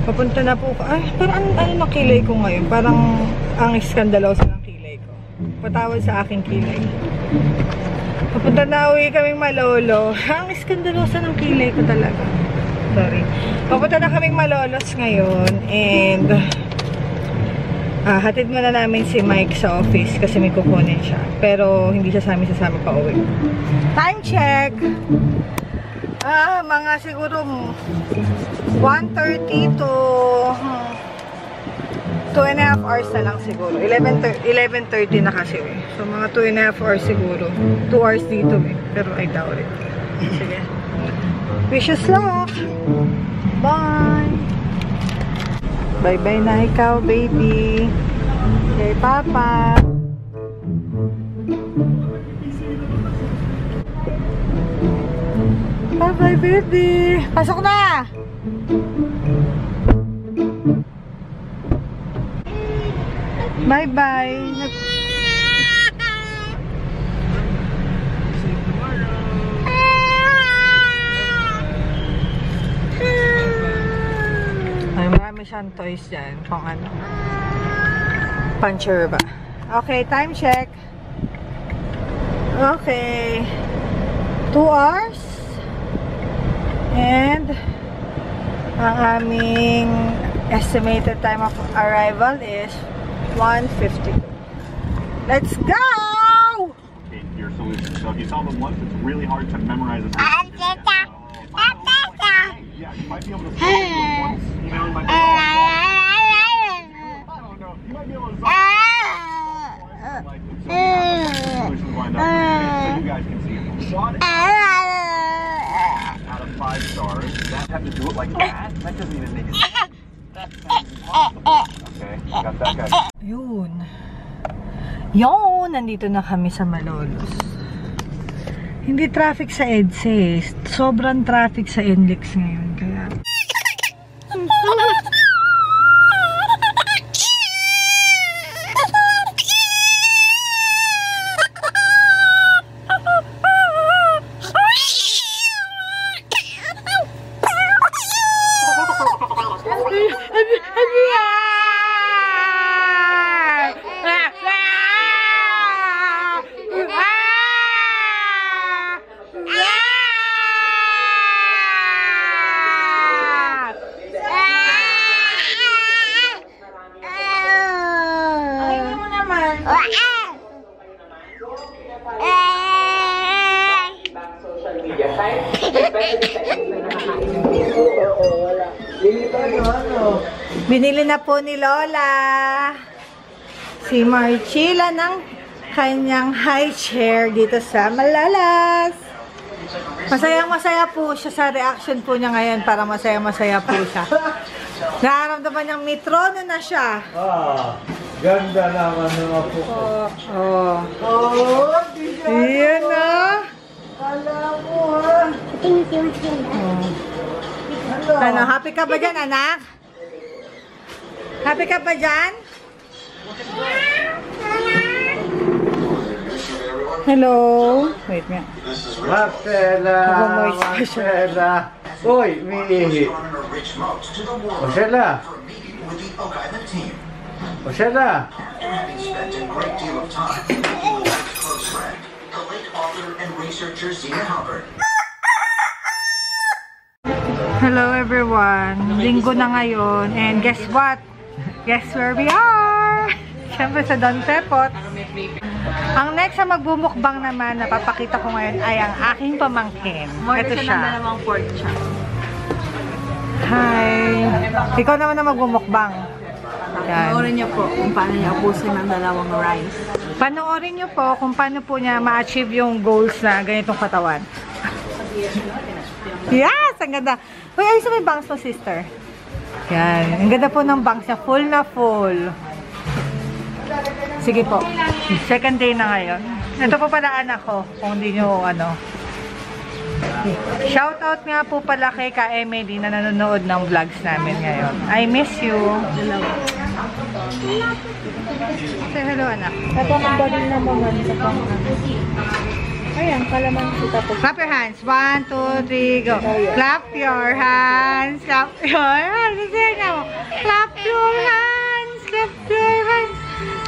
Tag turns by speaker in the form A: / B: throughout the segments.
A: Papunta na po. Ay, parang ano na kilay ko ngayon? Parang ang iskandalosa ng kilay ko. Patawad sa aking kilay. Papunta na uwi kaming Malolo. Ang iskandalosa ng kilay ko talaga. Sorry. Papunta na kaming Malolos ngayon. And hatid muna namin si Mike sa office kasi may kukunin siya. Pero hindi siya sasama pa uwi. Time check! Mga siguro 1:30 to 2.5 hours na lang siguro. 11:30 na kasi eh. So mga 2.5 hours siguro. 2 hours dito eh. Pero I doubt it. Sige. Wish us luck! Bye! Bye-bye na ikaw, baby. Kay Papa. Bye-bye, baby. Pasok na! Bye-bye. Ay, marami siyang toys dyan. Kung ano. Puncher ba? Okay, time check. Okay. 2 hours. And ang aming estimated time of arrival is 1:52. Let's go!
B: Okay, your solution. So if you saw them once, it's really hard to memorize the
C: Yeah,
B: you might be able to solve it once. You know, you might be able to solve it. I don't know. You might be able to solve it. Like, so solutions lined up. So you guys can see it. One out of 5 stars. That have to do it like that? That doesn't even make sense. That's impossible. Okay, got that guy.
A: Yun. Yun! Nandito na kami sa Malolos. Hindi traffic sa EDSA eh. Sobrang traffic sa NLEX ngayon. Kaya... Binili na po ni Lola si Marchila ng kanyang high chair dito sa Malalas. Masayang-masaya po siya sa reaction po niya ngayon para masaya-masaya po siya. Nararamdaman niyang may trono na siya.
D: Ganda naman ng apo ko.
A: Iyan na.
D: Alam mo ha.
A: Ano, happy ka ba dyan, anak? Happy ka ba dyan? Hello? Wait nga.
D: Marcela! Marcela! Uy, umiihi. Marcela! Marcela!
A: Hello everyone! Linggo na ngayon. And guess what? Guess where we are? Siyempre sa Don Pepot. Ang next na magbumukbang naman na papakita ko ngayon ay ang aking pamangkin. Ito siya. Ng dalawang pork chop. Hi! Ikaw naman na magbumukbang.
C: Panoorin niyo po kung paano niya ubusin ng dalawang rice.
A: Panoorin niyo po kung paano po niya ma-achieve yung goals na ganitong katawan. Yes! Ang ganda. Uy, ayos na may bangs mo, sister. Yan. Ang ganda po ng bangs niya. Full na full. Sige po. Second day na ngayon. Ito po pala anak ko. Kung hindi nyo ano. Shoutout nga po pala kay Ka Emily na nanonood ng vlogs namin ngayon. I miss you. Say hello anak.
C: Ito ang bali na mga sa pang.
A: Ay,
C: Ayan, kalamansi tapos.
A: Clap your hands. 1, 2, 3, go. Clap your hands. Clap your hands. Sige nga mo. Clap your hands. Clap your hands.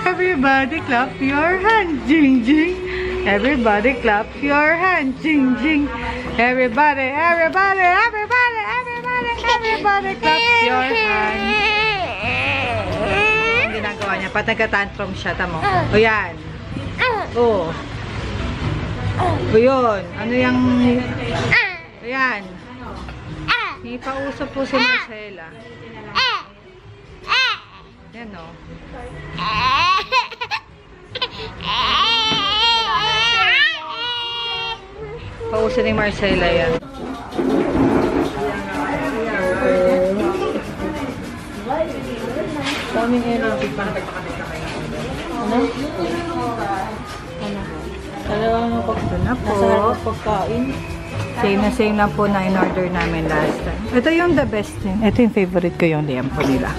A: Everybody clap your hands. Jing, jing. Everybody clap your hands. Jing, jing. Everybody, everybody, everybody, everybody, everybody clap your hands. Ang ginagawa niya, pat nagka-tantrum siya, tamo. O yan. O. O yun. Ano yung... O yan. Ipausap po si Marcela. Yan o. Pauso ni Marcela yan.
C: Daming energy pa. Ano? Ano? Talagang
A: Ito na po.
C: nasarap pagkain.
A: Same na po na in-order namin last time. Ito yung the best din. Ito yung favorite ko yung liempo nila.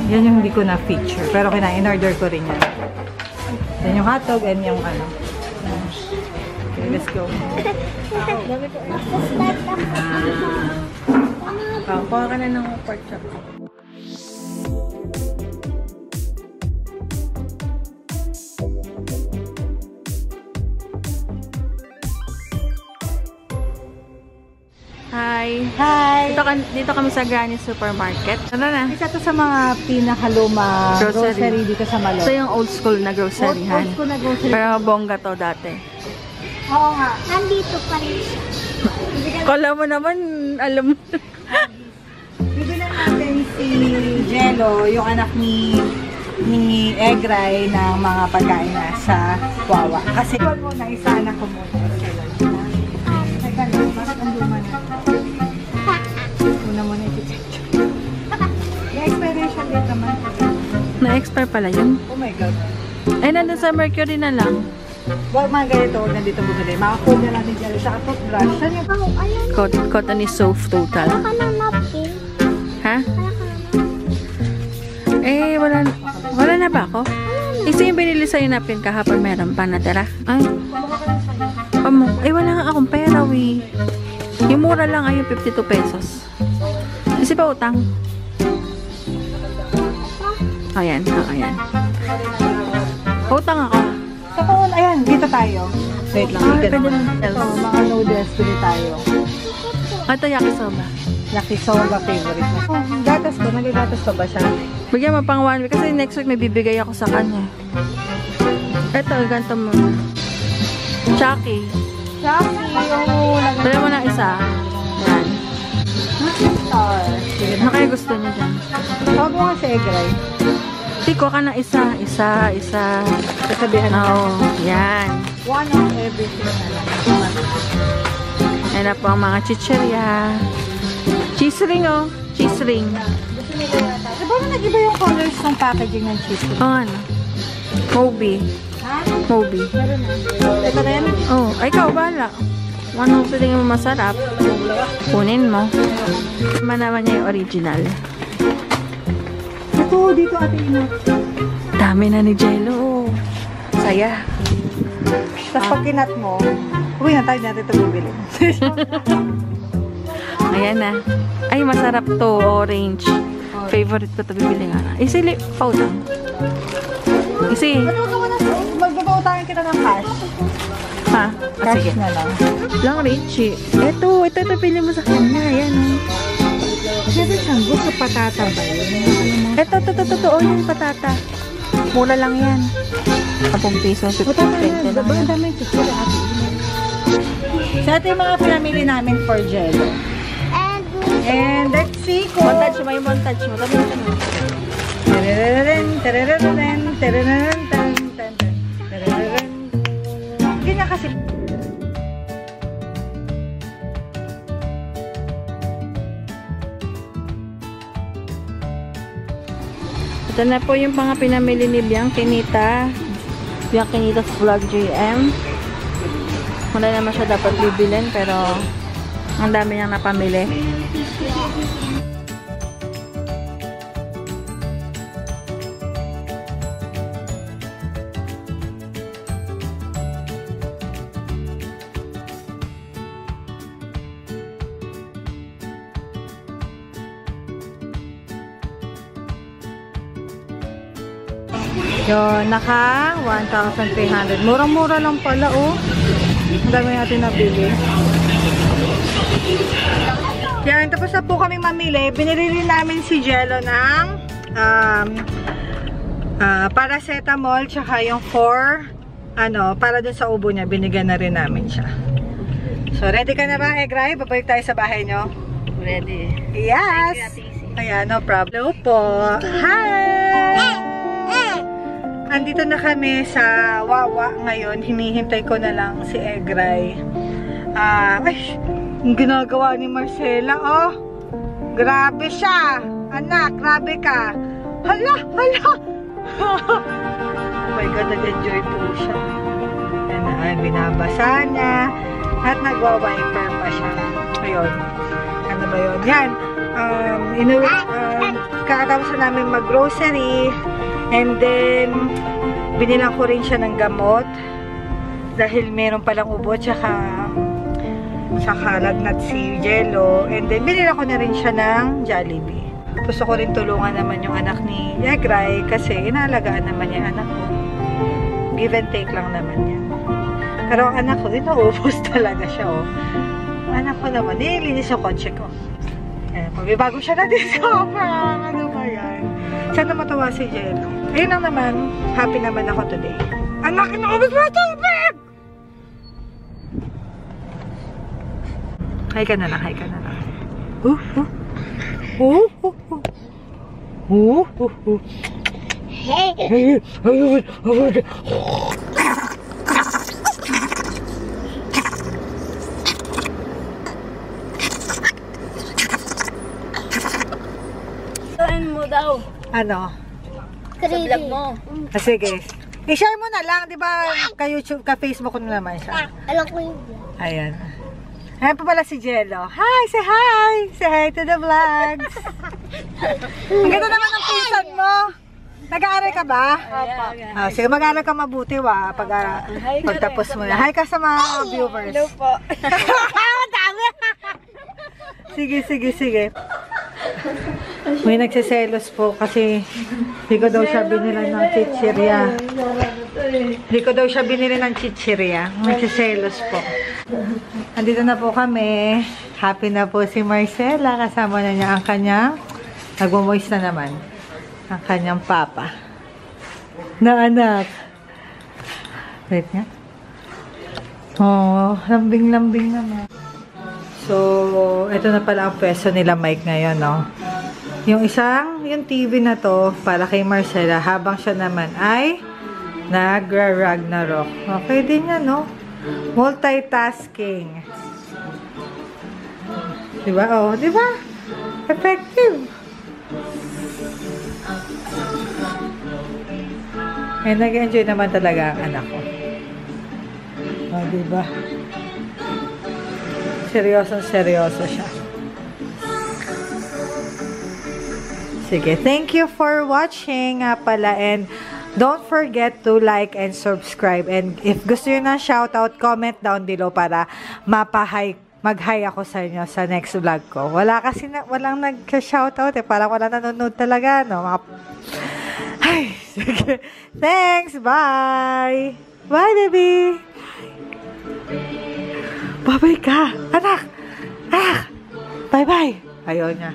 A: Yan yung hindi ko na-feature. Pero in-order ko rin yan. Yan yung hotdog and yung ano. Okay, let's go.
C: Kuha ka na ng pork chop. Hi!
A: Hi!
C: Dito kami sa Granny Supermarket. Ano na?
A: Isa to sa mga pinakaluma grocery dito sa Malo.
C: Ito yung old school na groceryhan.
A: Old school na grocery.
C: Pero bongga to dati.
A: Oo nga.
B: Nandito pa rin siya.
C: Kala mo naman, alam mo.
A: Bibilan natin si Jello, yung anak ni Egray ng mga pagkain na sa Wawa. Kasi huwag mo na isa anak ko muna. Teka lang, bakit ang luma na? Una mo na i-check. May expiration date naman.
C: Na-expire pala yun.
A: Oh my God.
C: Ay, nandun sa Mercury na lang.
A: Huwag mga ganito, huwag nandito bumili. Makakuha na natin dyan. Saka toothbrush. Saan yung...
B: Oh, ayan.
C: Cotton is soap total.
B: Wala ka ng napkin.
C: Ha?
B: Wala ka ng napkin.
C: Eh, wala na ba ako? Isa yung binili sa'yo napkin kahapon, meron pa natira. Ay. Wala nga akong pera, we. Yung mura lang ay yung 52 pesos. Kasi pa utang. Ayan, ayan. Utang ako.
A: Sa paon, ayan, dito tayo. Wait lang,
C: Ah,
A: dito
C: pwede
A: naman.
C: naman else.
A: So, mga noodles, dito tayo.
C: Ito, yakisoba.
A: Yakisoba favorite mo. Oh, gatas ko, nagagatas pa ba siya?
C: Bigyan mo pang 1 week kasi next week may bibigay ako sa kanya. Ito, ganito mo. Chucky.
A: Chucky, oh,
C: Dala mo ng isa. Yan.
A: star. Sige
C: Ano
A: na.
C: kaya gusto niyo dyan?
A: Tawag mo nga si Egray.
C: Tiko ka na isa.
A: Sasabihan na.
C: Oo, yan.
A: One of everything na lang.
C: Yan na po ang mga chichirya. Cheese ring, oh. Cheese ring.
A: Di ba nag-iba yung colors ng packaging ng cheese?
C: Oh, ano? Moby.
A: Ha?
C: Moby.
A: Meron na. Ito rin?
C: Oh, ay, ikaw, bahala. Ano sa tingin mo masarap? Kunin mo. Manaman niya yung original.
A: Ito, dito ate Ino.
C: Dami na ni Jello. Saya.
A: Tapos pag kinat mo, uwi na tayo natin ito bibili.
C: Ayan na. Ay, masarap to. Orange. Favorite ko to bibili nga na. Isili, pautang. Isi.
A: Magbabautangin kita ng cash.
C: Ha? Ah,
A: Cash
C: sige.
A: na lang.
C: Lang, Richie. Ito, pili mo sa kanya. Ayan, oh.
A: Kasi siyang gusto patata ba yun?
C: Ito. Oh, yung patata. Mura lang yan. 10 piso, 50
A: Patata
C: pente
A: na.
C: lang
A: Ang
C: yan.
A: dami yung chichira ate Ino. Sa ito yung mga pinamili namin for Jello. And let's see kung...
C: Montage mo, yung montage mo. Sabi mo.
A: Tararararan, tararararan, tararararan, tan, tan, tan, tararararan. Ganyan kasi.
C: Ito na po yung mga pinamili ni Bianquinita. Bianquinita's Vlog JM. Wala naman siya dapat bibilin pero ang dami niyang napamili.
A: Yun, naka 1,300. Murang-mura lang pala, oh. Ang dami natin nabili. Yan, tapos na po kami mamili. Binili rin namin si Jello ng paracetamol, tsaka yung 4, para dun sa ubo niya, binigyan na rin namin siya. So, ready ka na ba, Egray? Babalik tayo sa bahay nyo?
C: Ready.
A: Yes! Ayan, no problem. Hello po. Hi! Andito na kami sa Wawa ngayon. Hinihintay ko na lang si Egray. Ay, yung ginagawa ni Marcela, oh. Grabe siya. Anak, grabe ka. Hala, hala. Oh my God, nag-enjoy po siya. Yan na, ay, binabasa niya. At nagwa-wiper pa siya. Ayun. Ano ba yun? Yan. Kakatapos na namin mag-grocery. And then, binilang ko rin siya ng gamot. Dahil meron palang ubo, tsaka lagnat si Jello. And then, binilang ko na rin siya ng Jollibee. Gusto ko rin tulungan naman yung anak ni Egray kasi inaalagaan naman niya anak ko. Give and take lang naman yan. Pero ang anak ko, inaubos talaga siya, oh. Ang anak ko naman, nilinis yung kotse ko. Pagbibago siya na discover. Ano ba yan? Sana matawa si Jello. Ayun lang naman, happy naman ako today. Anak, inaubos mo ito, tubig! Hay ka na lang, hay ka na lang. Hey!
C: Saan mo daw?
A: Ano?
C: Sa vlog mo.
A: Sige. I-share mo na lang, di ba? Ka-YouTube, ka-Facebook na naman siya.
B: Alam ko yun.
A: Ayan. Ayan pa pala si Jello. Hi! Say hi! Say hi to the vlogs! Ang ganda naman ng pinsan mo. Nag-aaral ka ba?
C: Opo.
A: Sige, mag-aaral ka mabuti, pagtapos mo na. Hi ka sa mga viewers.
C: Hello po.
A: Dami! Sige. May nagsiselos po kasi hindi ko daw siya binili ng chichirya. Nagsiselos po. Andito na po kami. Happy na po si Marcela. Kasama na niya ang kanyang, nagmo-moist na naman, ang kanyang papa. Na anak. Wait nga. Oh, lambing-lambing naman. So, ito na pala ang pwesto nila Mike ngayon, no? Yung TV na to, para kay Marcela, habang siya naman ay nagra-Ragnarok. Okay din yan, no? Multitasking. Diba? Oh, diba? Effective. Eh, nag-enjoy naman talaga ang anak ko. Oh, diba? Seryoso siya. Sige, thank you for watching nga pala, and don't forget to like and subscribe, and if gusto nyo ng shoutout, comment down below para mag-hi ako sa inyo sa next vlog ko. Walang nag-shoutout parang wala nanonood talaga, no? Ay, sige. Thanks, bye! Bye, baby! Babay ka! Anak! Bye-bye! Ayaw niya.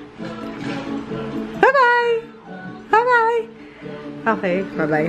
A: Bye-bye! Bye-bye! Okay, bye-bye.